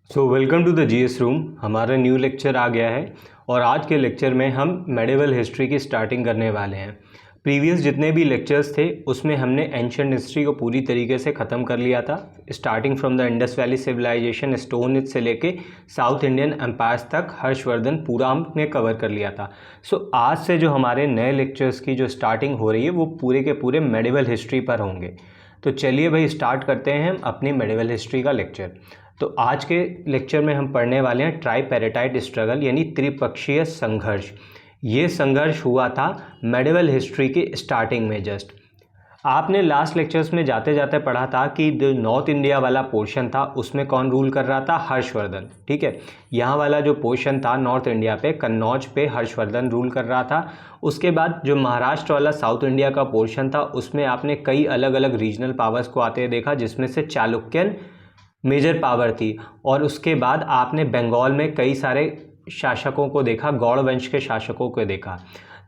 So welcome to the GS room. हमारा new lecture आ गया है और आज के लेक्चर में हम मेडिवल हिस्ट्री की स्टार्टिंग करने वाले हैं। प्रीवियस जितने भी लेक्चर्स थे उसमें हमने एंशिएंट हिस्ट्री को पूरी तरीके से ख़त्म कर लिया था, starting from the Indus valley civilisation, stone age से लेके साउथ इंडियन एम्पायर्स तक हर्षवर्धन पूरा हमने कवर कर लिया था। सो आज से जो हमारे नए लेक्चर्स की जो स्टार्टिंग हो रही है वो पूरे के पूरे मेडिवल हिस्ट्री पर होंगे। तो चलिए भाई स्टार्ट करते हैं हम अपनी मेडिवल हिस्ट्री का लेक्चर। तो आज के लेक्चर में हम पढ़ने वाले हैं ट्राइपेरेटाइड स्ट्रगल यानी त्रिपक्षीय संघर्ष। ये संघर्ष हुआ था मेडिवल हिस्ट्री की स्टार्टिंग में। जस्ट आपने लास्ट लेक्चर्स में जाते जाते पढ़ा था कि जो नॉर्थ इंडिया वाला पोर्शन था उसमें कौन रूल कर रहा था? हर्षवर्धन। ठीक है, यहाँ वाला जो पोर्शन था नॉर्थ इंडिया पे, कन्नौज पे हर्षवर्धन रूल कर रहा था। उसके बाद जो महाराष्ट्र वाला साउथ इंडिया का पोर्शन था उसमें आपने कई अलग अलग रीजनल पावर्स को आते देखा, जिसमें से चालुक्यन मेजर पावर थी। और उसके बाद आपने बंगाल में कई सारे शासकों को देखा, गौड़ वंश के शासकों को देखा।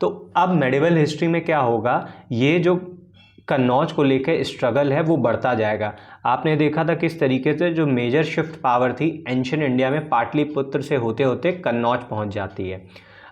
तो अब मेडिवल हिस्ट्री में क्या होगा, ये जो कन्नौज को लेकर स्ट्रगल है वो बढ़ता जाएगा। आपने देखा था किस तरीके से जो मेजर शिफ्ट पावर थी एंशिएंट इंडिया में पाटलिपुत्र से होते होते कन्नौज पहुंच जाती है।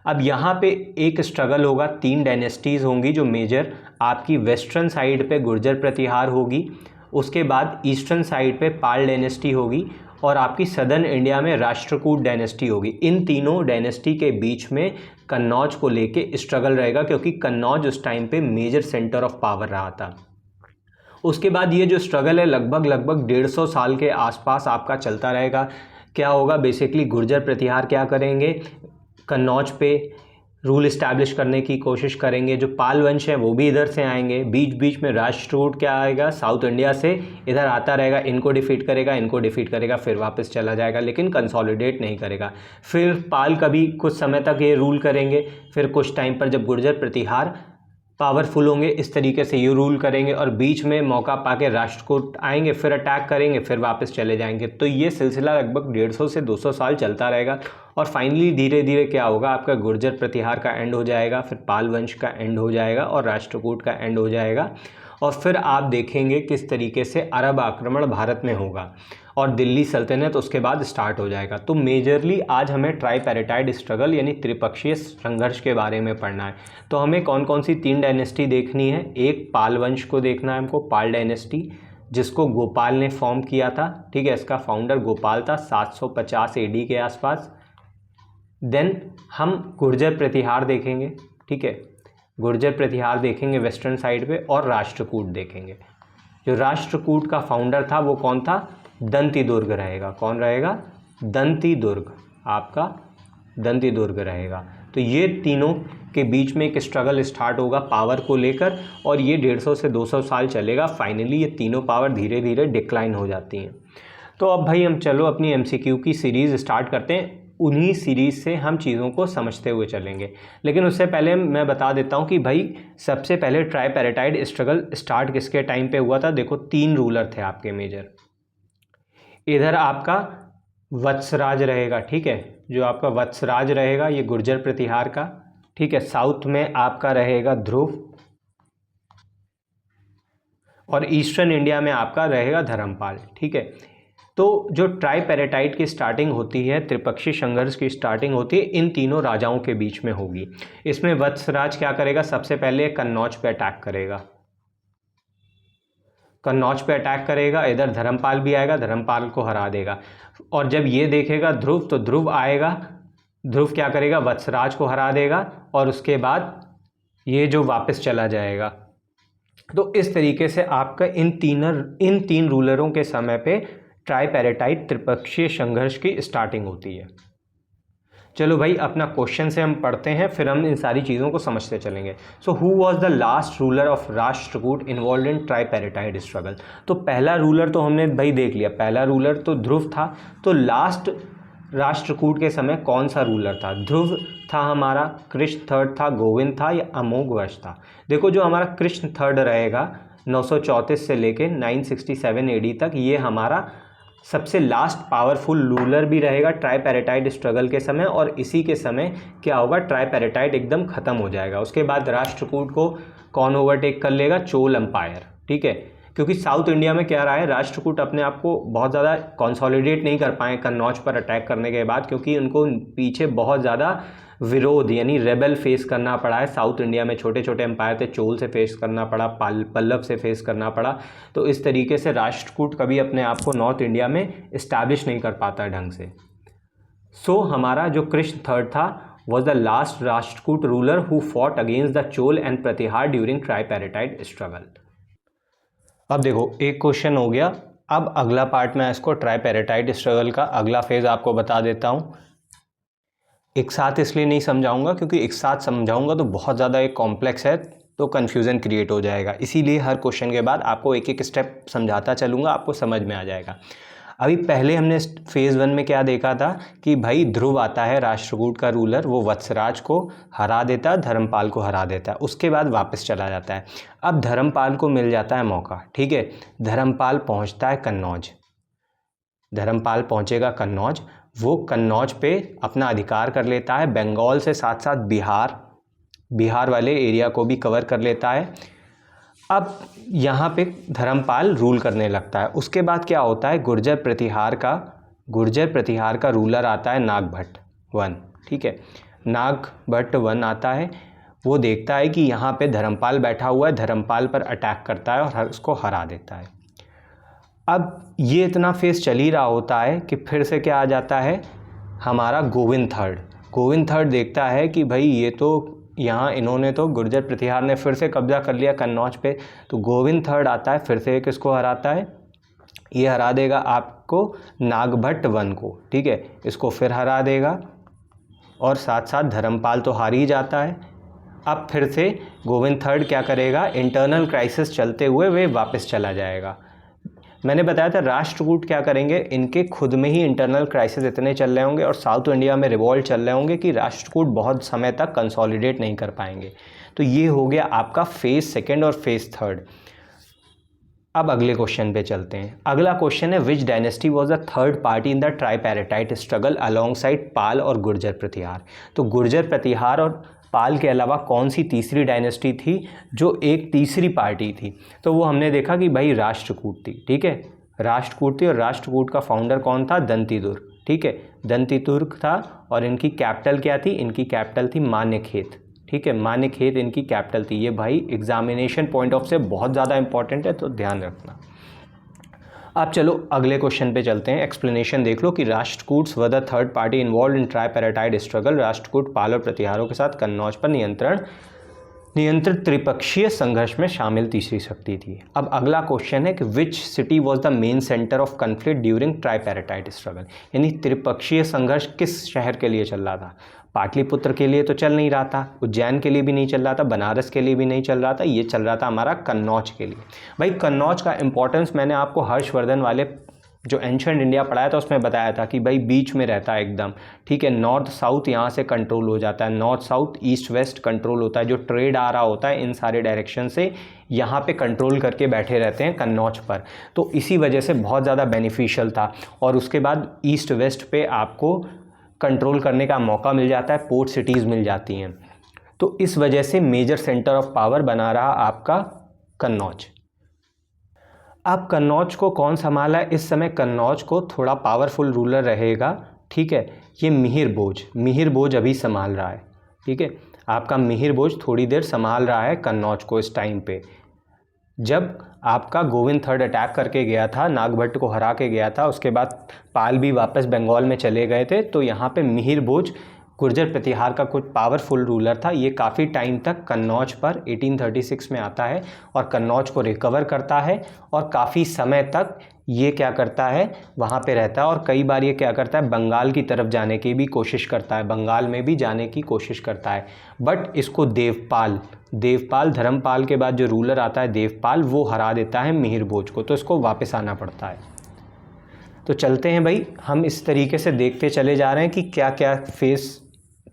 अब यहाँ पे एक स्ट्रगल होगा, 3 डायनेस्टीज़ होंगी जो मेजर। आपकी वेस्टर्न साइड पे गुर्जर प्रतिहार होगी, उसके बाद ईस्टर्न साइड पे पाल डायनेस्टी होगी और आपकी सदर्न इंडिया में राष्ट्रकूट डायनेस्टी होगी। इन तीनों डायनेस्टी के बीच में कन्नौज को लेके स्ट्रगल रहेगा, क्योंकि कन्नौज उस टाइम पे मेजर सेंटर ऑफ पावर रहा था। उसके बाद ये जो स्ट्रगल है लगभग 150 साल के आसपास आपका चलता रहेगा। क्या होगा, बेसिकली गुर्जर प्रतिहार क्या करेंगे, कन्नौज पे रूल इस्टेब्लिश करने की कोशिश करेंगे। जो पाल वंश है वो भी इधर से आएंगे, बीच बीच में राष्ट्रकूट क्या आएगा, साउथ इंडिया से इधर आता रहेगा, इनको डिफीट करेगा, फिर वापस चला जाएगा, लेकिन कंसोलिडेट नहीं करेगा। फिर पाल कभी कुछ समय तक ये रूल करेंगे, फिर कुछ टाइम पर जब गुर्जर प्रतिहार पावरफुल होंगे इस तरीके से ये रूल करेंगे, और बीच में मौका पाके राष्ट्रकूट आएंगे, फिर अटैक करेंगे, फिर वापस चले जाएंगे। तो ये सिलसिला लगभग 150 से 200 साल चलता रहेगा। और फाइनली धीरे धीरे क्या होगा, आपका गुर्जर प्रतिहार का एंड हो जाएगा, फिर पाल वंश का एंड हो जाएगा और राष्ट्रकूट का एंड हो जाएगा। और फिर आप देखेंगे किस तरीके से अरब आक्रमण भारत में होगा और दिल्ली सल्तनत उसके बाद स्टार्ट हो जाएगा। तो मेजरली आज हमें ट्राइपेरेटाइड स्ट्रगल यानी त्रिपक्षीय संघर्ष के बारे में पढ़ना है। तो हमें कौन कौन सी 3 डायनेस्टी देखनी है। एक पाल वंश को देखना है हमको, पाल डायनेस्टी, जिसको गोपाल ने फॉर्म किया था। ठीक है, इसका फाउंडर गोपाल था 750 AD के आसपास। देन हम गुर्जर प्रतिहार देखेंगे। ठीक है, गुर्जर प्रतिहार देखेंगे वेस्टर्न साइड पे, और राष्ट्रकूट देखेंगे। जो राष्ट्रकूट का फाउंडर था वो कौन था? दंती दुर्ग रहेगा। कौन रहेगा? दंती दुर्ग, आपका दंती दुर्ग रहेगा। तो ये तीनों के बीच में एक स्ट्रगल स्टार्ट होगा पावर को लेकर, और ये 150 से 200 साल चलेगा। फाइनली ये तीनों पावर धीरे धीरे डिक्लाइन हो जाती हैं। तो अब भाई हम चलो अपनी MCQ की सीरीज़ स्टार्ट करते हैं। उन्हीं सीरीज़ से हम चीज़ों को समझते हुए चलेंगे, लेकिन उससे पहले मैं बता देता हूँ कि भाई सबसे पहले ट्राइपेरेटाइड स्ट्रगल स्टार्ट किसके टाइम पे हुआ था। देखो 3 रूलर थे आपके मेजर। इधर आपका वत्सराज रहेगा। ठीक है, जो आपका वत्सराज रहेगा ये गुर्जर प्रतिहार का। ठीक है, साउथ में आपका रहेगा ध्रुव, और ईस्टर्न इंडिया में आपका रहेगा धर्मपाल। ठीक है, तो जो ट्राइपेरेटाइड की स्टार्टिंग होती है, त्रिपक्षीय संघर्ष की स्टार्टिंग होती है, इन तीनों राजाओं के बीच में होगी। इसमें वत्सराज क्या करेगा, सबसे पहले कन्नौज पे अटैक करेगा। कन्नौज पे अटैक करेगा, इधर धर्मपाल भी आएगा, धर्मपाल को हरा देगा। और जब ये देखेगा ध्रुव, तो ध्रुव आएगा, ध्रुव क्या करेगा, वत्सराज को हरा देगा, और उसके बाद ये जो वापस चला जाएगा। तो इस तरीके से आपका इन तीन रूलरों के समय पे ट्राइपेरेटाइड त्रिपक्षीय संघर्ष की स्टार्टिंग होती है। चलो भाई अपना क्वेश्चन से हम पढ़ते हैं, फिर हम इन सारी चीज़ों को समझते चलेंगे। So who was the last ruler of Rashtrakuta involved in tripartite struggle. तो पहला रूलर तो हमने भाई देख लिया, पहला रूलर तो ध्रुव था। तो लास्ट राष्ट्रकूट के समय कौन सा रूलर था? ध्रुव था हमारा, कृष्ण थर्ड था, गोविंद था, या अमोघवर्ष था? देखो जो हमारा कृष्ण थर्ड रहेगा 934 से लेके 967 AD तक, ये हमारा सबसे लास्ट पावरफुल रूलर भी रहेगा ट्राइपेरेटाइड स्ट्रगल के समय। और इसी के समय क्या होगा, ट्राइपेरेटाइड एकदम ख़त्म हो जाएगा। उसके बाद राष्ट्रकूट को कौन ओवरटेक कर लेगा? चोल एम्पायर। ठीक है, क्योंकि साउथ इंडिया में क्या रहा है, राष्ट्रकूट अपने आप को बहुत ज़्यादा कंसोलिडेट नहीं कर पाए कन्नौज पर अटैक करने के बाद, क्योंकि उनको पीछे बहुत ज़्यादा विरोध यानी रेबल फेस करना पड़ा है। साउथ इंडिया में छोटे छोटे एम्पायर थे, चोल से फेस करना पड़ा, पल्लव से फेस करना पड़ा। तो इस तरीके से राष्ट्रकूट कभी अपने आप को नॉर्थ इंडिया में इस्टेब्लिश नहीं कर पाता ढंग से। सो हमारा जो कृष्ण थर्ड था was the last Rashtrakuta ruler who fought against the Chola and Pratihara during tripartite struggle। अब देखो एक क्वेश्चन हो गया। अब अगला पार्ट में इसको ट्राइपेरेटाइट स्ट्रगल का अगला फेज आपको बता देता हूँ। एक साथ इसलिए नहीं समझाऊंगा क्योंकि एक साथ समझाऊंगा तो बहुत ज़्यादा एक कॉम्प्लेक्स है, तो कन्फ्यूज़न क्रिएट हो जाएगा। इसीलिए हर क्वेश्चन के बाद आपको एक एक स्टेप समझाता चलूँगा, आपको समझ में आ जाएगा। अभी पहले हमने फेज़ 1 में क्या देखा था कि भाई ध्रुव आता है राष्ट्रकूट का रूलर, वो वत्सराज को हरा देता है, धर्मपाल को हरा देता है, उसके बाद वापस चला जाता है। अब धर्मपाल को मिल जाता है मौका, ठीक है, धर्मपाल पहुंचता है कन्नौज। धर्मपाल पहुंचेगा कन्नौज, वो कन्नौज पे अपना अधिकार कर लेता है, बंगाल से साथ साथ बिहार वाले एरिया को भी कवर कर लेता है। अब यहाँ पे धर्मपाल रूल करने लगता है। उसके बाद क्या होता है, गुर्जर प्रतिहार का रूलर आता है नागभट्ट वन, ठीक है, नागभट्ट वन आता है। वो देखता है कि यहाँ पे धर्मपाल बैठा हुआ है, धर्मपाल पर अटैक करता है और उसको हरा देता है। अब ये इतना फेस चल ही रहा होता है कि फिर से क्या आ जाता है हमारा गोविंद थर्ड देखता है कि भाई ये तो यहाँ इन्होंने तो गुर्जर प्रतिहार ने फिर से कब्जा कर लिया कन्नौज पे। तो गोविंद थर्ड आता है, फिर से किसको हराता है, ये हरा देगा आपको नागभट्ट वन को, ठीक है, इसको फिर हरा देगा और साथ साथ धर्मपाल तो हार ही जाता है। अब फिर से गोविंद थर्ड क्या करेगा, इंटरनल क्राइसिस चलते हुए वे वापस चला जाएगा। मैंने बताया था राष्ट्रकूट क्या करेंगे, इनके खुद में ही इंटरनल क्राइसिस इतने चल रहे होंगे और साउथ इंडिया में रिवॉल्ट चल रहे होंगे कि राष्ट्रकूट बहुत समय तक कंसोलिडेट नहीं कर पाएंगे। तो ये हो गया आपका फेज सेकंड और फेज थर्ड। अब अगले क्वेश्चन पे चलते हैं। अगला क्वेश्चन है which dynasty was the third party in the tripartite struggle alongside Pala और गुर्जर प्रतिहार। तो गुर्जर प्रतिहार और पाल के अलावा कौन सी तीसरी डायनेस्टी थी जो एक तीसरी पार्टी थी, तो वो हमने देखा कि भाई राष्ट्रकूट थी, ठीक है, राष्ट्रकूट थी। और राष्ट्रकूट का फाउंडर कौन था, दंतिदुर्ग, ठीक है, दंतिदुर्ग था। और इनकी कैपिटल क्या थी, इनकी कैपिटल थी मान्यखेत, ठीक है, मान्यखेत इनकी कैपिटल थी। ये भाई एग्जामिनेशन पॉइंट ऑफ से बहुत ज़्यादा इंपॉर्टेंट है, तो ध्यान रखना। अब चलो अगले क्वेश्चन पे चलते हैं। एक्सप्लेनेशन देख लो कि Rashtrakutas were the third party involve in tripartite struggle. Rashtrakuta Pala और प्रतिहारों के साथ कन्नौज पर नियंत्रित त्रिपक्षीय संघर्ष में शामिल तीसरी शक्ति थी। अब अगला क्वेश्चन है कि which city was the main centre of conflict during tripartite struggle. यानी त्रिपक्षीय संघर्ष किस शहर के लिए चल रहा था, पाटलिपुत्र के लिए तो चल नहीं रहा था, उज्जैन के लिए भी नहीं चल रहा था, बनारस के लिए भी नहीं चल रहा था, ये चल रहा था हमारा कन्नौज के लिए। भाई कन्नौज का इंपॉर्टेंस मैंने आपको हर्षवर्धन वाले जो एंशिएंट इंडिया पढ़ाया था उसमें बताया था कि भाई बीच में रहता है एकदम, ठीक है, नॉर्थ साउथ यहाँ से कंट्रोल हो जाता है, north south east west control होता है, जो ट्रेड आ रहा होता है इन सारे डायरेक्शन से यहाँ पे कंट्रोल करके बैठे रहते हैं कन्नौज पर। तो इसी वजह से बहुत ज़्यादा बेनिफिशियल था। और उसके बाद ईस्ट वेस्ट पे आपको कंट्रोल करने का मौका मिल जाता है, पोर्ट सिटीज़ मिल जाती हैं। तो इस वजह से मेजर सेंटर ऑफ पावर बना रहा आपका कन्नौज। अब कन्नौज को कौन संभाला, इस समय कन्नौज को थोड़ा पावरफुल रूलर रहेगा, ठीक है, ये मिहिर भोज अभी संभाल रहा है, ठीक है, आपका मिहिर भोज थोड़ी देर संभाल रहा है कन्नौज को इस टाइम पे। जब आपका गोविंद थर्ड अटैक करके गया था, नागभट्ट को हरा के गया था, उसके बाद पाल भी वापस बंगाल में चले गए थे, तो यहाँ पे मिहिर भोज गुर्जर प्रतिहार का कुछ पावरफुल रूलर था। ये काफ़ी टाइम तक कन्नौज पर 1836 में आता है और कन्नौज को रिकवर करता है और काफ़ी समय तक ये क्या करता है, वहाँ पे रहता है। और कई बार ये क्या करता है, बंगाल की तरफ जाने की भी कोशिश करता है, बंगाल में भी जाने की कोशिश करता है। बट इसको देवपाल धर्मपाल के बाद जो रूलर आता है देवपाल, वो हरा देता है मिहिर भोज को, तो इसको वापस आना पड़ता है। तो चलते हैं भाई, हम इस तरीके से देखते चले जा रहे हैं कि क्या क्या फेस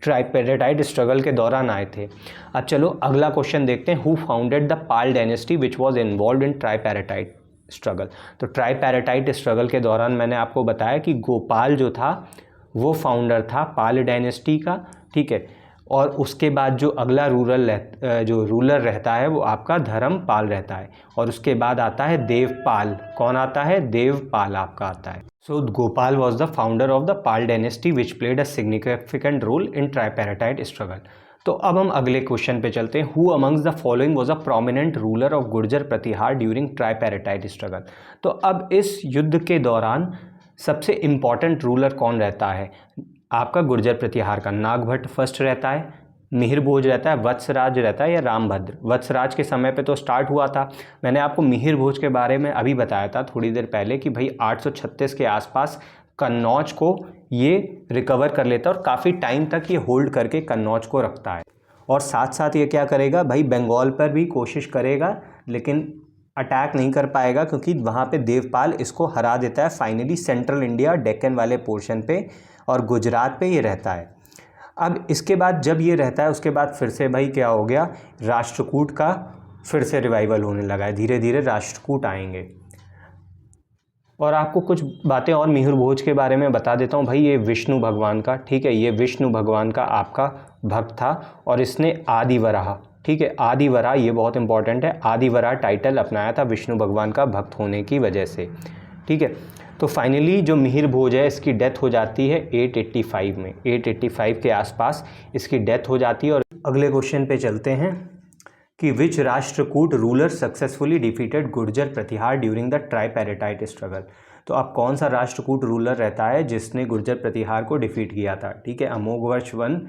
ट्राइपेरेटाइट स्ट्रगल के दौरान आए थे। अब चलो अगला क्वेश्चन देखते हैं, who founded the Pala dynasty which was involve in tripartite struggle. तो ट्राइपेरेटाइट स्ट्रगल के दौरान मैंने आपको बताया कि गोपाल जो था वो फाउंडर था पाल डायनेस्टी का, ठीक है। और उसके बाद जो अगला जो रूलर रहता है वो आपका धर्मपाल रहता है, और उसके बाद आता है देवपाल। कौन आता है? देवपाल आपका आता है। So Gopala was the founder of the Pala dynasty which played a significant role in tripartite struggle. तो अब हम अगले क्वेश्चन पे चलते हैं। Who amongst the following was a prominent ruler of Gurjara Pratihara during tripartite struggle. तो अब इस युद्ध के दौरान सबसे इम्पॉर्टेंट रूलर कौन रहता है आपका गुर्जर प्रतिहार का? नागभट्ट फर्स्ट रहता है, मिहिर भोज रहता है, वत्सराज रहता है, या रामभद्र। वत्सराज के समय पे तो स्टार्ट हुआ था। मैंने आपको मिहिर भोज के बारे में अभी बताया था थोड़ी देर पहले कि भाई 836 के आसपास कन्नौज को ये रिकवर कर लेता है और काफ़ी टाइम तक ये होल्ड करके कन्नौज को रखता है। और साथ साथ ये क्या करेगा भाई, बंगाल पर भी कोशिश करेगा लेकिन अटैक नहीं कर पाएगा, क्योंकि वहाँ पे देवपाल इसको हरा देता है फाइनली सेंट्रल इंडिया डेक्कन वाले पोर्शन पे, और गुजरात पे ये रहता है। अब इसके बाद जब ये रहता है उसके बाद फिर से भाई क्या हो गया, राष्ट्रकूट का फिर से रिवाइवल होने लगा है, धीरे धीरे राष्ट्रकूट आएंगे। और आपको कुछ बातें और मिहिर भोज के बारे में बता देता हूँ भाई। ये विष्णु भगवान का, ठीक है, ये विष्णु भगवान का आपका भक्त था, और इसने आदिवराह, ठीक है, आदिवराह ये बहुत इंपॉर्टेंट है, आदिवराह टाइटल अपनाया था विष्णु भगवान का भक्त होने की वजह से, ठीक है। तो फाइनली जो मिहिर भोज है इसकी डेथ हो जाती है 885 में, 885 के आसपास इसकी डेथ हो जाती है। और अगले क्वेश्चन पे चलते हैं कि which Rashtrakuta ruler successfully defeated Gurjara Pratihara during the tripartite struggle. तो अब कौन सा राष्ट्रकूट रूलर रहता है जिसने गुर्जर प्रतिहार को डिफीट किया था? ठीक है, अमोघवर्ष 1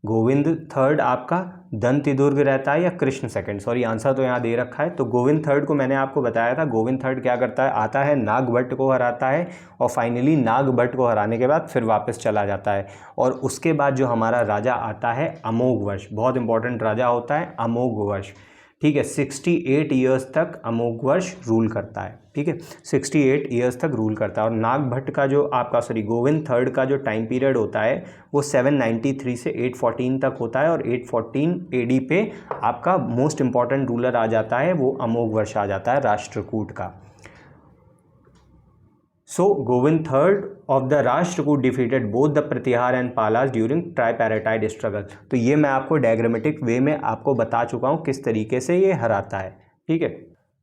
गोविंद थर्ड आपका, दंतिदुर्ग रहता है, या कृष्ण सेकंड। सॉरी आंसर तो यहाँ दे रखा है। तो गोविंद थर्ड को मैंने आपको बताया था, गोविंद थर्ड क्या करता है, आता है नागभट्ट को हराता है, और फाइनली नागभट्ट को हराने के बाद फिर वापस चला जाता है। और उसके बाद जो हमारा राजा आता है अमोघवर्ष, बहुत इंपॉर्टेंट राजा होता है अमोघवर्ष, ठीक है, 68 ईयर्स तक अमोघवर्ष रूल करता है, ठीक है, 68 ईयर्स तक रूल करता है। और नागभट्ट का जो आपका गोविंद थर्ड का जो टाइम पीरियड होता है वो 793 से 814 तक होता है, और 814 AD पे आपका मोस्ट इंपॉर्टेंट रूलर आ जाता है, वो अमोघवर्ष आ जाता है राष्ट्रकूट का। So Govinda third of the Rashtrakuta defeated both the Pratihara and Palas during tripartite struggle. तो ये मैं आपको डायग्रामेटिक वे में आपको बता चुका हूँ किस तरीके से ये हराता है, ठीक है।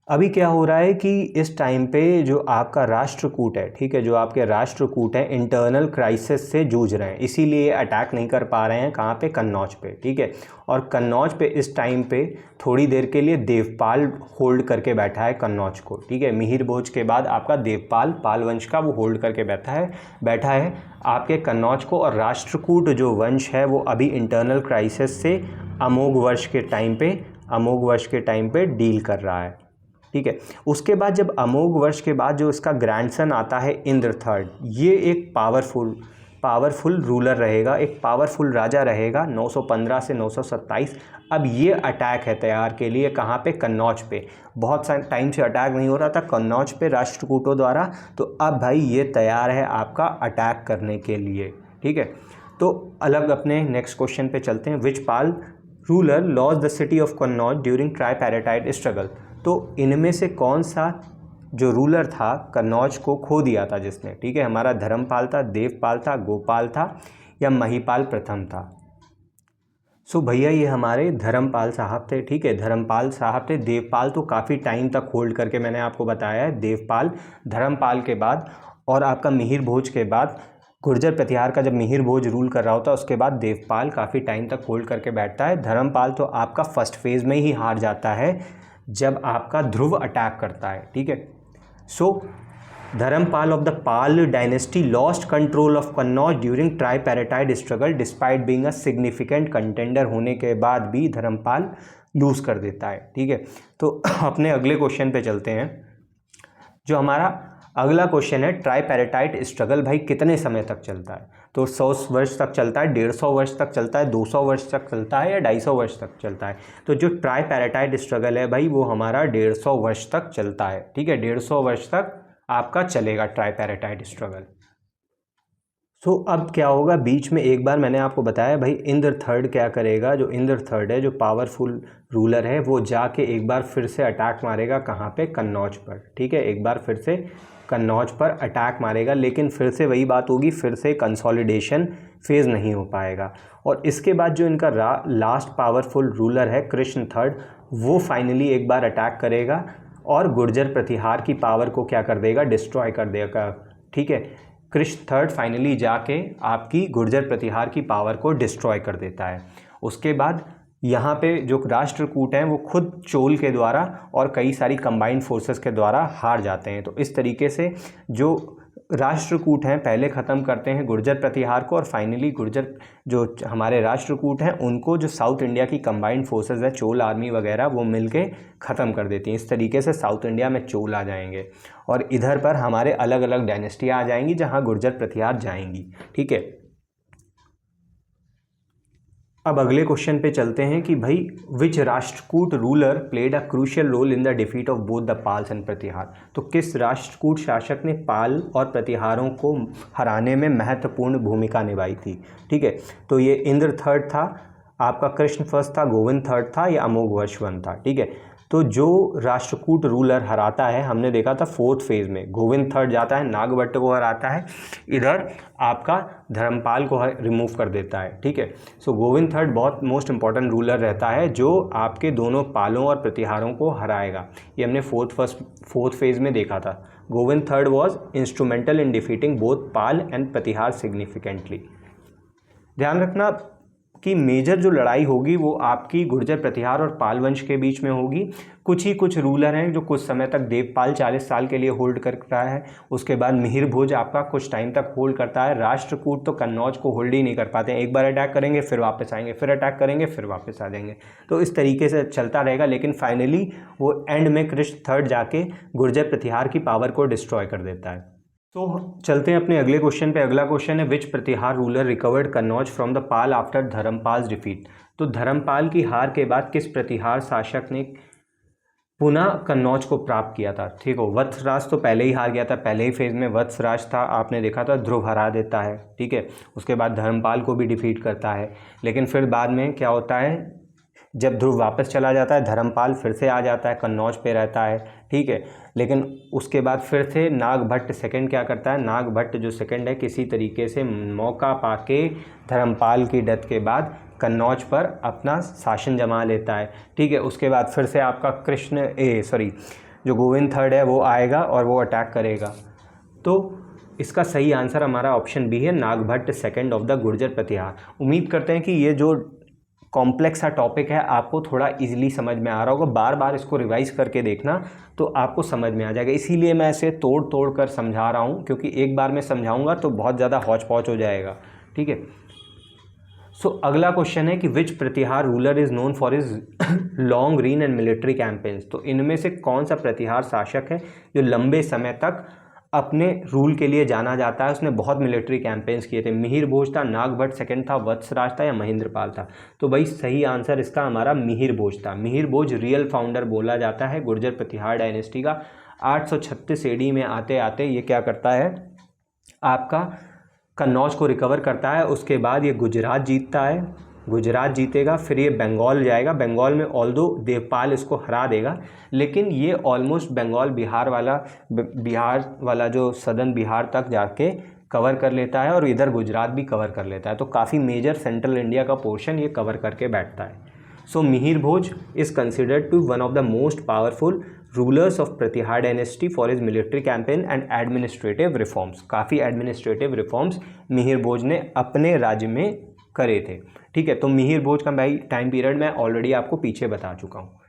अभी क्या हो रहा है कि इस टाइम पे जो आपका राष्ट्रकूट है, ठीक है, जो आपके राष्ट्रकूट है इंटरनल क्राइसिस से जूझ रहे हैं, इसीलिए अटैक नहीं कर पा रहे हैं कहाँ पे, कन्नौज पे, ठीक है। और कन्नौज पे इस टाइम पे थोड़ी देर के लिए देवपाल होल्ड करके बैठा है कन्नौज को, ठीक है। मिहिर भोज के बाद आपका देवपाल, पाल वंश का, वो होल्ड करके बैठा है आपके कन्नौज को। और राष्ट्रकूट जो वंश है वो अभी इंटरनल क्राइसिस से अमोघवर्ष के टाइम पे डील कर रहा है, ठीक है। उसके बाद जब अमोघवर्ष के बाद जो इसका ग्रैंडसन आता है इंद्र थर्ड, ये एक पावरफुल रूलर रहेगा, एक पावरफुल राजा रहेगा 915 से 927। अब ये अटैक है तैयार के लिए कहाँ पे, कन्नौज पे। बहुत सारे टाइम से अटैक नहीं हो रहा था कन्नौज पे राष्ट्रकूटों द्वारा, तो अब भाई ये तैयार है आपका अटैक करने के लिए, ठीक है। तो अलग अपने नेक्स्ट क्वेश्चन पे चलते हैं। Which Pala ruler lost the city of Kannauj during tripartite struggle. तो इनमें से कौन सा जो रूलर था कन्नौज को खो दिया था जिसने, ठीक है, हमारा धर्मपाल था, देवपाल था, गोपाल था, या महिपाल प्रथम था। सो भैया ये हमारे धर्मपाल साहब थे, ठीक है, धर्मपाल साहब थे। देवपाल तो काफ़ी टाइम तक होल्ड करके मैंने आपको बताया है, देवपाल धर्मपाल के बाद, और आपका मिहिर भोज के बाद गुर्जर प्रतिहार का जब मिहिर भोज रूल कर रहा होता है उसके बाद देवपाल काफ़ी टाइम तक होल्ड करके बैठता है। धर्मपाल तो आपका फर्स्ट फेज़ में ही हार जाता है जब आपका ध्रुव अटैक करता है, ठीक है। So Dharmapala of the Pala dynasty lost control of Kannauj during tripartite struggle despite being a significant contender होने के बाद भी धर्मपाल लूज कर देता है, ठीक है। तो अपने अगले क्वेश्चन पे चलते हैं। जो हमारा अगला क्वेश्चन है, ट्राइपैराटाइट स्ट्रगल भाई कितने समय तक चलता है? तो 100 वर्ष तक चलता है, 150 वर्ष तक चलता है, 200 वर्ष तक चलता है, या 250 वर्ष तक चलता है? तो जो ट्राइपैराटाइट स्ट्रगल है भाई वो हमारा 150 वर्ष तक चलता है, ठीक है, 150 वर्ष तक आपका चलेगा ट्राइपैराटाइट स्ट्रगल। तो अब क्या होगा, बीच में एक बार मैंने आपको बताया भाई इंद्र थर्ड क्या करेगा, जो इंद्र थर्ड है जो पावरफुल रूलर है वो जाके एक बार फिर से अटैक मारेगा, कहाँ पे, कन्नौज पर। ठीक है, एक बार फिर से कन्नौज पर अटैक मारेगा, लेकिन फिर से वही बात होगी, फिर से कंसोलिडेशन फेज़ नहीं हो पाएगा। और इसके बाद जो इनका लास्ट पावरफुल रूलर है कृष्ण थर्ड, वो फाइनली एक बार अटैक करेगा और गुर्जर प्रतिहार की पावर को क्या कर देगा, डिस्ट्रॉय कर देगा। ठीक है, कृष्ण थर्ड फाइनली जाके आपकी गुर्जर प्रतिहार की पावर को डिस्ट्रॉय कर देता है। उसके बाद यहाँ पे जो राष्ट्रकूट हैं वो खुद चोल के द्वारा और कई सारी कंबाइंड फोर्सेस के द्वारा हार जाते हैं। तो इस तरीके से जो राष्ट्रकूट हैं पहले ख़त्म करते हैं गुर्जर प्रतिहार को, और फाइनली गुर्जर जो हमारे राष्ट्रकूट हैं उनको जो साउथ इंडिया की कंबाइंड फोर्सेस है, चोल आर्मी वगैरह, वो मिलके ख़त्म कर देती हैं। इस तरीके से साउथ इंडिया में चोल आ जाएंगे और इधर पर हमारे अलग अलग डायनेस्टियाँ आ जाएंगी जहाँ गुर्जर प्रतिहार जाएंगी। ठीक है, अब अगले क्वेश्चन पे चलते हैं कि भाई which Rashtrakuta ruler played a crucial role in the defeat of both the Palas and Pratihara. तो किस राष्ट्रकूट शासक ने पाल और प्रतिहारों को हराने में महत्वपूर्ण भूमिका निभाई थी। ठीक है, तो ये इंद्र थर्ड था, आपका कृष्ण फर्स्ट था, गोविंद थर्ड था, या अमोघवर्ष वन था। ठीक है, तो जो राष्ट्रकूट रूलर हराता है, हमने देखा था फोर्थ फेज में गोविंद थर्ड जाता है, नागभट्ट को हराता है, इधर आपका धर्मपाल को रिमूव कर देता है। ठीक है, सो गोविंद थर्ड बहुत मोस्ट इंपॉर्टेंट रूलर रहता है जो आपके दोनों पालों और प्रतिहारों को हराएगा। ये हमने फोर्थ फेज में देखा था। Govinda third was instrumental in defeating both Pala and Pratihara significantly. ध्यान रखना कि मेजर जो लड़ाई होगी वो आपकी गुर्जर प्रतिहार और पाल वंश के बीच में होगी। कुछ रूलर हैं जो कुछ समय तक, देवपाल 40 साल के लिए होल्ड कर रहा है, उसके बाद मिहिर भोज आपका कुछ टाइम तक होल्ड करता है। राष्ट्रकूट तो कन्नौज को होल्ड ही नहीं कर पाते हैं, एक बार अटैक करेंगे फिर वापस आएंगे, फिर अटैक करेंगे फिर वापस आ जाएंगे, तो इस तरीके से चलता रहेगा। लेकिन फाइनली वो एंड में कृष्ण थर्ड जाके गुर्जर प्रतिहार की पावर को डिस्ट्रॉय कर देता है। तो चलते हैं अपने अगले क्वेश्चन पे। अगला क्वेश्चन है which Pratihara ruler recovered Kannauj from the Pala after Dharmapala's defeat. तो धर्मपाल की हार के बाद किस प्रतिहार शासक ने पुनः कन्नौज को प्राप्त किया था। ठीक हो, वत्सराज तो पहले ही हार गया था, पहले ही फेज में वत्सराज था, आपने देखा था, ध्रुव हरा देता है। ठीक है, उसके बाद धर्मपाल को भी डिफीट करता है, लेकिन फिर बाद में क्या होता है, जब ध्रुव वापस चला जाता है धर्मपाल फिर से आ जाता है, कन्नौज पे रहता है। ठीक है, लेकिन उसके बाद फिर से नागभट्ट सेकंड क्या करता है, नागभट्ट जो सेकंड है किसी तरीके से मौका पाके धर्मपाल की डेथ के बाद कन्नौज पर अपना शासन जमा लेता है। ठीक है, उसके बाद फिर से आपका जो गोविंद थर्ड है वो आएगा और वो अटैक करेगा। तो इसका सही आंसर हमारा ऑप्शन बी है, Nagabhata second of the Gurjara Pratihara. उम्मीद करते हैं कि ये जो कॉम्प्लेक्स सा टॉपिक है आपको थोड़ा इजीली समझ में आ रहा होगा। बार बार इसको रिवाइज करके देखना तो आपको समझ में आ जाएगा, इसीलिए मैं इसे तोड़ कर समझा रहा हूँ, क्योंकि एक बार मैं समझाऊंगा तो बहुत ज़्यादा हौच पौच हो जाएगा। ठीक है, सो अगला क्वेश्चन है कि which Pratihara ruler is known for his long reign and military campaigns. तो इनमें से कौन सा प्रतिहार शासक है जो लंबे समय तक अपने रूल के लिए जाना जाता है, उसने बहुत मिलिट्री कैंपेन्स किए थे। मिहिर भोज था, नागभट्ट सेकंड था, वत्सराज था, या महेंद्रपाल था। तो भाई सही आंसर इसका हमारा मिहिर भोज था। मिहिर भोज रियल फाउंडर बोला जाता है गुर्जर प्रतिहार डायनेस्टी का। 836 AD में आते आते ये क्या करता है, आपका कन्नौज को रिकवर करता है। उसके बाद ये गुजरात जीतता है, गुजरात जीतेगा, फिर ये बंगाल जाएगा। बंगाल में ऑल्दो देवपाल इसको हरा देगा, लेकिन ये ऑलमोस्ट बंगाल बिहार वाला जो सदर्न बिहार तक जाके कवर कर लेता है, और इधर गुजरात भी कवर कर लेता है। तो काफ़ी मेजर सेंट्रल इंडिया का पोर्शन ये कवर करके बैठता है। So Mihir Bhoj is considered to one of the most powerful rulers of Pratihara dynasty for his military campaign and administrative reforms. काफ़ी एडमिनिस्ट्रेटिव रिफॉर्म्स मिहिर भोज ने अपने राज्य में करे थे। ठीक है, तो मिहिर भोज का भाई टाइम पीरियड मैं ऑलरेडी आपको पीछे बता चुका हूँ।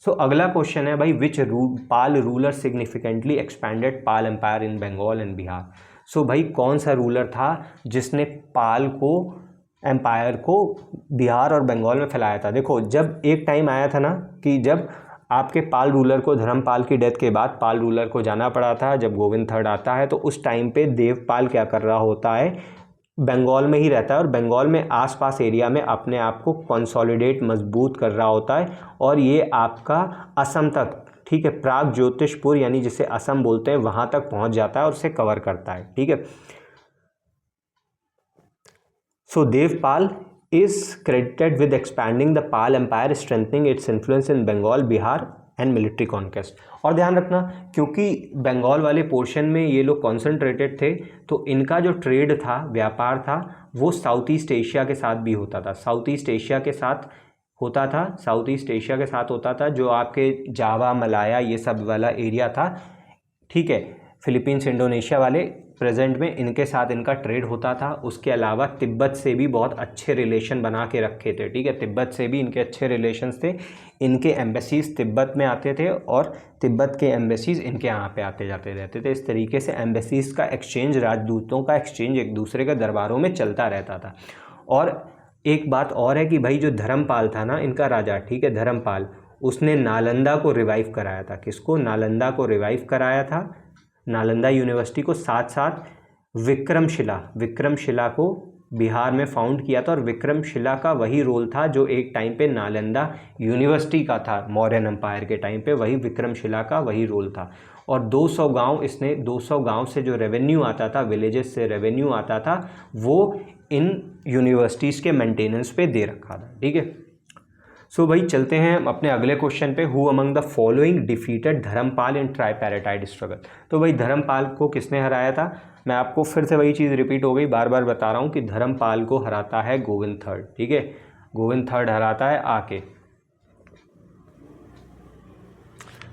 सो अगला क्वेश्चन है भाई which Pala ruler significantly expanded Pala empire in Bengal and Bihar. So भाई कौन सा रूलर था जिसने पाल को एम्पायर को बिहार और बंगाल में फैलाया था। देखो, जब एक टाइम आया था ना कि जब आपके पाल रूलर को धर्मपाल की डेथ के बाद पाल रूलर को जाना पड़ा था, जब गोविंद थर्ड आता है, तो उस टाइम पे देवपाल क्या कर रहा होता है, बंगाल में ही रहता है और बंगाल में आसपास एरिया में अपने आप को कंसोलिडेट मजबूत कर रहा होता है। और ये आपका असम तक, ठीक है, प्राग ज्योतिषपुर यानी जिसे असम बोलते हैं, वहाँ तक पहुँच जाता है और उसे कवर करता है। ठीक है, सो Devpal is credited with expanding the Pal Empire, strengthening its influence in Bengal, Bihar and military conquest. और ध्यान रखना, क्योंकि बंगाल वाले पोर्शन में ये लोग कॉन्सेंट्रेटेड थे, तो इनका जो ट्रेड था, व्यापार था, वो साउथ ईस्ट एशिया के साथ भी होता था। साउथ ईस्ट एशिया के साथ होता था, जो आपके जावा, मलाया, ये सब वाला एरिया था, ठीक है, फिलीपींस, इंडोनेशिया वाले, प्रेजेंट में इनके साथ इनका ट्रेड होता था। उसके अलावा तिब्बत से भी बहुत अच्छे रिलेशन बना के रखे थे, ठीक है, तिब्बत से भी इनके अच्छे रिलेशंस थे। इनके एम्बेसीज तिब्बत में आते थे और तिब्बत के एम्बेसीज इनके यहाँ पे आते जाते रहते थे। इस तरीके से एम्बेसीज का एक्सचेंज, राजदूतों का एक्सचेंज एक दूसरे के दरबारों में चलता रहता था। और एक बात और है कि भाई जो धर्मपाल था ना इनका राजा, ठीक है, धर्मपाल, उसने नालंदा को रिवाइव कराया था। किसको? नालंदा को रिवाइव कराया था, नालंदा यूनिवर्सिटी को। साथ साथ विक्रमशिला को बिहार में फाउंड किया था। और विक्रमशिला का वही रोल था जो एक टाइम पे नालंदा यूनिवर्सिटी का था, मौर्यन एम्पायर के टाइम पे, वही विक्रमशिला का वही रोल था। और 200 गांव से जो रेवेन्यू आता था, विलेजेस से रेवेन्यू आता था, वो इन यूनिवर्सिटीज़ के मेंटेनेंस पे दे रखा था, ठीक है। सो भाई चलते हैं अपने अगले क्वेश्चन पे। Who among the following defeated Dharmapala in tripartite struggle. तो भाई धर्मपाल को किसने हराया था? मैं आपको फिर से वही चीज़ रिपीट हो गई, बार बार बता रहा हूँ कि धर्मपाल को हराता है गोविंद थर्ड, ठीक है, गोविंद थर्ड हराता है आके।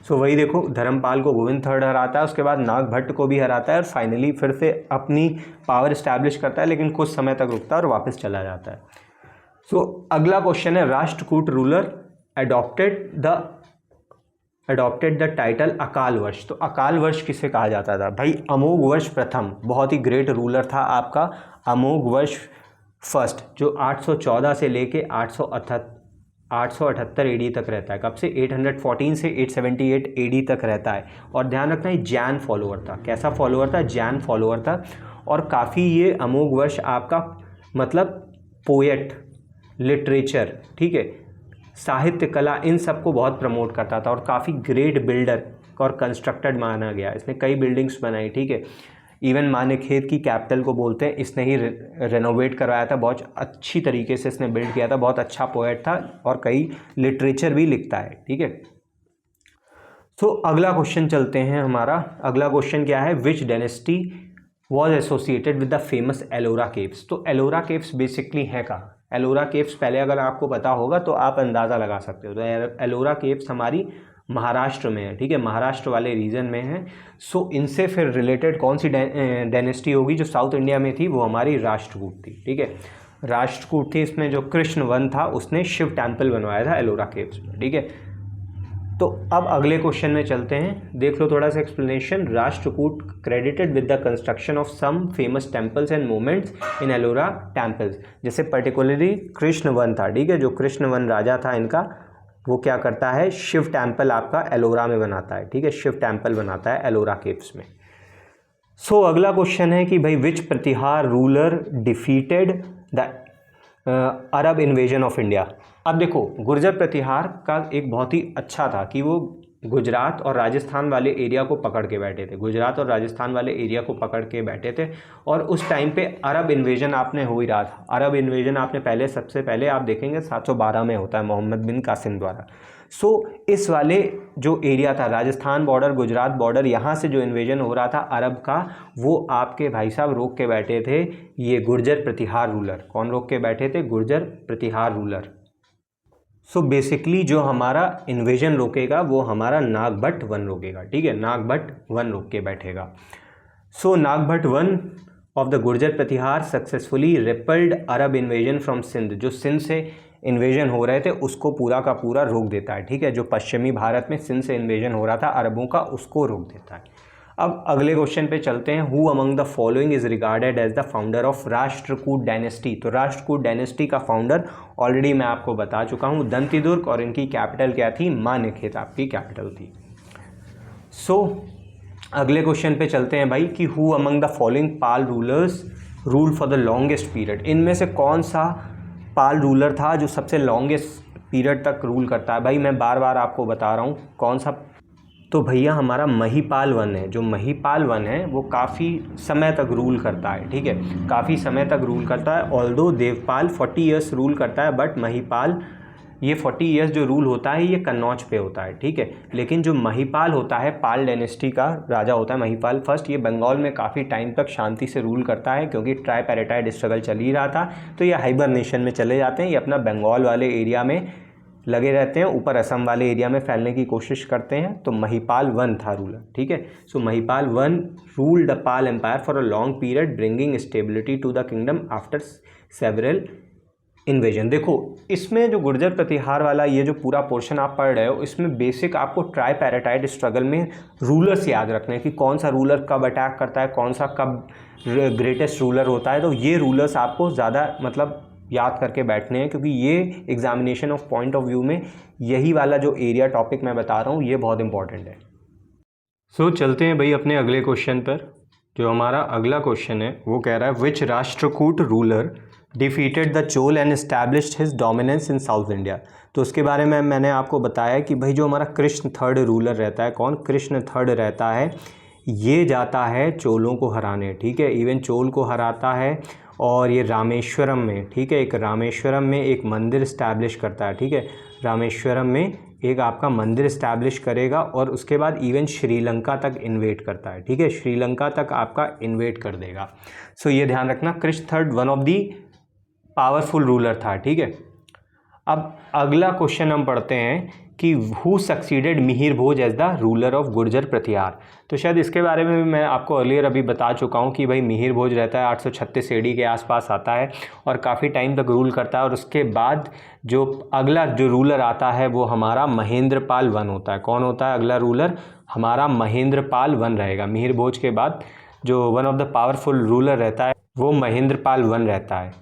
सो वही देखो, धर्मपाल को गोविंद थर्ड हराता है, उसके बाद नागभट्ट को भी हराता है, और फाइनली फिर से अपनी पावर इस्टेब्लिश करता है, लेकिन कुछ समय तक रुकता है और वापस चला जाता है। सो अगला क्वेश्चन है, Rashtrakuta ruler adopted the title अकाल वर्ष। तो अकाल वर्ष किसे कहा जाता था? भाई अमोघ वर्ष प्रथम, बहुत ही ग्रेट रूलर था आपका अमोघ वर्ष फर्स्ट, जो 814 से लेके 878 एडी तक रहता है। कब से? 814 से 878 एडी तक रहता है। और ध्यान रखना, ये जैन फॉलोअर था। कैसा फॉलोअर था? जैन फॉलोअर था। और काफ़ी ये अमोघ वर्ष आपका मतलब पोएट, लिटरेचर, ठीक है, साहित्य, कला, इन सब को बहुत प्रमोट करता था। और काफ़ी ग्रेट बिल्डर और कंस्ट्रक्टेड माना गया। इसने कई बिल्डिंग्स बनाई, ठीक है, इवन मानेकशॉर की कैपिटल को बोलते हैं, इसने ही रेनोवेट करवाया था, बहुत अच्छी तरीके से इसने बिल्ड किया था, बहुत अच्छा पोएट था और कई लिटरेचर भी लिखता है, ठीक है। तो अगला क्वेश्चन चलते हैं हमारा। अगला क्वेश्चन क्या है? Which dynasty was associated with the famous Ellora caves. तो एलोरा केव्स बेसिकली है कहाँ? एलोरा केव्स पहले अगर आपको पता होगा तो आप अंदाज़ा लगा सकते हो। तो एलोरा केव्स हमारी महाराष्ट्र में है, ठीक है, महाराष्ट्र वाले रीजन में है। सो इनसे फिर रिलेटेड कौन सी डायनेस्टी होगी जो साउथ इंडिया में थी? वो हमारी राष्ट्रकूट थी, ठीक है, राष्ट्रकूट थी। इसमें जो कृष्ण वन था उसने शिव टेम्पल बनवाया था एलोरा केव्स में, ठीक है। तो अब अगले क्वेश्चन में चलते हैं, देख लो थोड़ा सा explanation. Rashtrakuta credited with the construction of some famous temples and moments in Ellora temples. जैसे पर्टिकुलरली कृष्ण वन था, ठीक है, जो कृष्ण वन राजा था इनका, वो क्या करता है? शिव टेम्पल आपका एलोरा में बनाता है, ठीक है, शिव टेम्पल बनाता है एलोरा केव्स में। सो अगला क्वेश्चन है कि भाई which Pratihara ruler defeated the Arab invasion of India. अब देखो, गुर्जर प्रतिहार का एक बहुत ही अच्छा था कि वो गुजरात और राजस्थान वाले एरिया को पकड़ के बैठे थे, गुजरात और राजस्थान वाले एरिया को पकड़ के बैठे थे। और उस टाइम पे अरब इन्वेजन आपने हो ही रहा था। अरब इन्वेजन आपने सबसे पहले आप देखेंगे 712 में होता है मोहम्मद बिन कासिम द्वारा। सो इस वाले जो एरिया था, राजस्थान बॉर्डर, गुजरात बॉर्डर, यहाँ से जो इन्वेजन हो रहा था अरब का, वो आपके भाई साहब रोक के बैठे थे ये गुर्जर प्रतिहार रूलर। कौन रोक के बैठे थे? गुर्जर प्रतिहार रूलर। सो बेसिकली जो हमारा इन्वेजन रोकेगा वो हमारा नागभट्ट वन रोकेगा, ठीक है, नागभट्ट वन रोक के बैठेगा। So Nagabhata one of the Gurjara Pratihara successfully repelled Arab invasion from Sindh. जो सिंध से इन्वेजन हो रहे थे उसको पूरा का पूरा रोक देता है, ठीक है, जो पश्चिमी भारत में सिंध से इन्वेजन हो रहा था अरबों का, उसको रोक देता है। अब अगले क्वेश्चन पे चलते हैं। Who among the following is regarded as the founder of Rashtrakuta dynasty. तो राष्ट्रकूट डायनेस्टी का फाउंडर ऑलरेडी मैं आपको बता चुका हूँ, दंतिदुर्ग, और इनकी कैपिटल क्या थी? मानेकशॉर आपकी कैपिटल थी। सो अगले क्वेश्चन पे चलते हैं भाई कि who among the following Pal rulers rule for the longest period. इनमें से कौन सा पाल रूलर था जो सबसे लॉन्गेस्ट पीरियड तक रूल करता है? भाई मैं बार बार आपको बता रहा हूँ कौन सा तो भैया हमारा महिपाल वन है, जो महिपाल वन है वो काफ़ी समय तक रूल करता है, ठीक है, काफ़ी समय तक रूल करता है। ऑल्दो देवपाल 40 ईयर्स रूल करता है, बट महिपाल ये 40 ईयर्स जो रूल होता है ये कन्नौज पे होता है, ठीक है। लेकिन जो महिपाल होता है, पाल डायनेस्टी का राजा होता है महिपाल फर्स्ट, ये बंगाल में काफ़ी टाइम तक शांति से रूल करता है, क्योंकि ट्राइपैरेटाइड स्ट्रगल चल ही रहा था। तो ये हाइबरनेशन में चले जाते हैं, ये अपना बंगाल वाले एरिया में लगे रहते हैं, ऊपर असम वाले एरिया में फैलने की कोशिश करते हैं। तो महिपाल वन था रूलर, ठीक है। So Mahipala one ruled the Pala empire for a long period, bringing stability to the kingdom after several invasion. देखो इसमें जो गुर्जर प्रतिहार वाला ये जो पूरा पोर्शन आप पढ़ रहे हो, इसमें बेसिक आपको ट्राइपैरेटाइड स्ट्रगल में रूलर्स याद रखने हैं कि कौन सा रूलर कब अटैक करता है, कौन सा कब ग्रेटेस्ट रूलर होता है। तो ये रूलर्स आपको ज़्यादा मतलब याद करके बैठने हैं, क्योंकि ये examination of point of view में यही वाला जो एरिया टॉपिक मैं बता रहा हूँ ये बहुत इंपॉर्टेंट है। सो चलते हैं भाई अपने अगले क्वेश्चन पर। जो हमारा अगला क्वेश्चन है वो कह रहा है which Rashtrakuta ruler defeated the Chola and established his dominance in South India. तो उसके बारे में मैंने आपको बताया कि भाई जो हमारा कृष्ण थर्ड रूलर रहता है, कौन, कृष्ण थर्ड रहता है, ये जाता है चोलों को हराने, ठीक है, इवन चोल को हराता है। और ये रामेश्वरम में, ठीक है, एक रामेश्वरम में एक मंदिर इस्टेब्लिश करता है, ठीक है, रामेश्वरम में एक आपका मंदिर इस्टेब्लिश करेगा और उसके बाद इवन श्रीलंका तक इन्वेट करता है, ठीक है, श्रीलंका तक आपका इन्वेट कर देगा। सो ये ध्यान रखना, Krishna third one of the powerful ruler था, ठीक है। अब अगला क्वेश्चन हम पढ़ते हैं कि who succeeded Mihir Bhoj as the ruler of Gurjara Pratihara. तो शायद इसके बारे में भी मैं आपको अर्लियर अभी बता चुका हूँ कि भाई मिहिर भोज रहता है 836 AD के आसपास आता है और काफ़ी टाइम तक रूल करता है। और उसके बाद जो अगला जो रूलर आता है वो हमारा महेंद्रपाल वन होता है। कौन होता है अगला रूलर? हमारा महेंद्रपाल वन रहेगा। मिहिर भोज के बाद जो one of the powerful ruler रहता है वो महेंद्रपाल वन रहता है।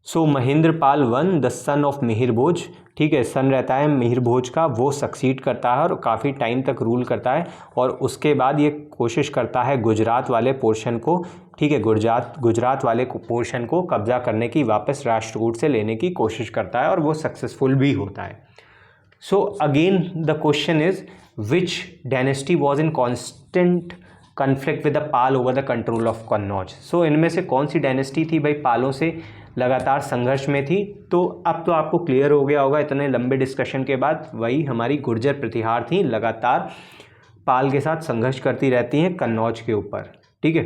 So Mahendrapala one the son of Mihir Bhoj, ठीक है, सन रहता है मिहिर भोज का, वो सक्सीड करता है और काफ़ी टाइम तक रूल करता है। और उसके बाद ये कोशिश करता है गुजरात वाले पोर्शन को, ठीक है, गुजरात वाले पोर्शन को कब्जा करने की, वापस राष्ट्रकूट से लेने की कोशिश करता है और वो सक्सेसफुल भी होता है। So again the question is which dynasty was in constant conflict with the Pala over the control of Kannauj. So इनमें से कौन सी डायनेस्टी थी भाई पालों से लगातार संघर्ष में थी? तो अब तो आपको क्लियर हो गया होगा इतने लंबे डिस्कशन के बाद, वही हमारी गुर्जर प्रतिहार थी, लगातार पाल के साथ संघर्ष करती रहती हैं कन्नौज के ऊपर, ठीक है।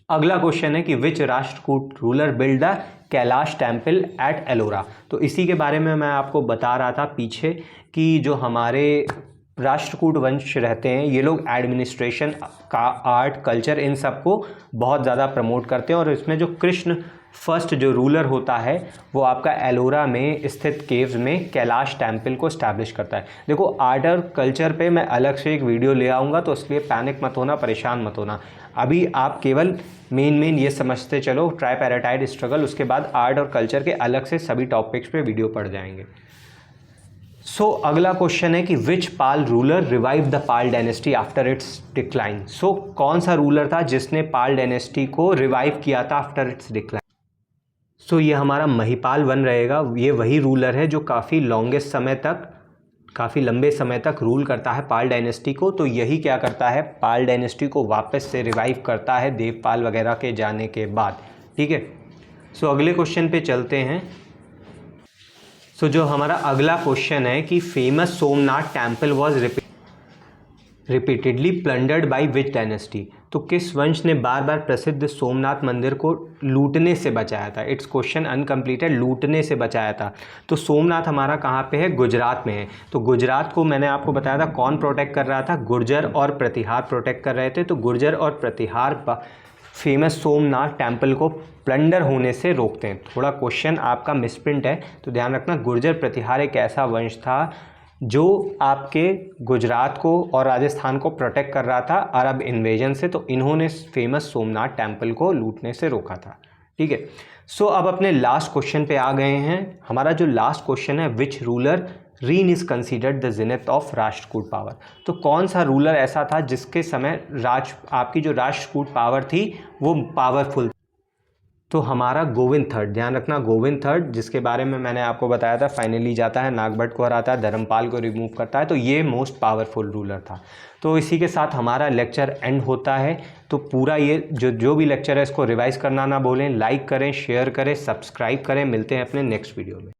अगला क्वेश्चन है कि which Rashtrakuta ruler build the Kailash temple at Ellora. तो इसी के बारे में मैं आपको बता रहा था पीछे कि जो हमारे राष्ट्रकूट वंश रहते हैं ये लोग एडमिनिस्ट्रेशन का, आर्ट, कल्चर, इन सबको बहुत ज़्यादा प्रमोट करते हैं। और इसमें जो कृष्ण फर्स्ट जो रूलर होता है वो आपका एलोरा में स्थित केव्स में कैलाश टेम्पल को स्टैब्लिश करता है। देखो आर्ट और कल्चर पे मैं अलग से एक वीडियो ले आऊँगा, तो इसलिए पैनिक मत होना, परेशान मत होना। अभी आप केवल मेन ये समझते चलो ट्राइपैरेटाइड स्ट्रगल, उसके बाद आर्ट और कल्चर के अलग से सभी टॉपिक्स पे वीडियो पढ़ जाएंगे। सो अगला क्वेश्चन है कि which Pala ruler revive the Pala dynasty after its decline. So कौन सा रूलर था जिसने पाल डायनेस्टी को रिवाइव किया था आफ्टर इट्स डिक्लाइन? सो ये हमारा महिपाल वन रहेगा। ये वही रूलर है जो काफ़ी लॉन्गेस्ट समय तक, काफ़ी लंबे समय तक रूल करता है पाल डायनेस्टी को। तो यही क्या करता है, पाल डायनेस्टी को वापस से रिवाइव करता है देवपाल वगैरह के जाने के बाद, ठीक है। सो अगले क्वेश्चन पे चलते हैं। सो जो हमारा अगला क्वेश्चन है कि famous Somnath temple was repeatedly plundered by which dynasty. तो किस वंश ने बार बार प्रसिद्ध सोमनाथ मंदिर को लूटने से बचाया था? इट्स क्वेश्चन अनकम्प्लीटेड, लूटने से बचाया था। तो सोमनाथ हमारा कहाँ पे है? गुजरात में है। तो गुजरात को मैंने आपको बताया था कौन प्रोटेक्ट कर रहा था? गुर्जर और प्रतिहार प्रोटेक्ट कर रहे थे। तो गुर्जर और प्रतिहार फेमस सोमनाथ टेम्पल को प्लंडर होने से रोकते हैं। थोड़ा क्वेश्चन आपका मिसप्रिंट है तो ध्यान रखना। गुर्जर प्रतिहार एक ऐसा वंश था जो आपके गुजरात को और राजस्थान को प्रोटेक्ट कर रहा था अरब इन्वेजन से, तो इन्होंने फेमस सोमनाथ टेम्पल को लूटने से रोका था, ठीक है। सो अब अपने लास्ट क्वेश्चन पे आ गए हैं। हमारा जो लास्ट क्वेश्चन है, which ruler reign is considered the zenith of Rashtrakuta power. तो कौन सा रूलर ऐसा था जिसके समय आपकी जो राष्ट्रकूट पावर थी वो पावरफुल? तो हमारा गोविंद थर्ड, ध्यान रखना गोविंद थर्ड, जिसके बारे में मैंने आपको बताया था फाइनली जाता है, नागभट्ट को हराता है, धर्मपाल को रिमूव करता है, तो ये मोस्ट पावरफुल रूलर था। तो इसी के साथ हमारा लेक्चर एंड होता है। तो पूरा ये जो भी लेक्चर है इसको रिवाइज़ करना ना भूलें, लाइक करें, शेयर करें, सब्सक्राइब करें। मिलते हैं अपने नेक्स्ट वीडियो में।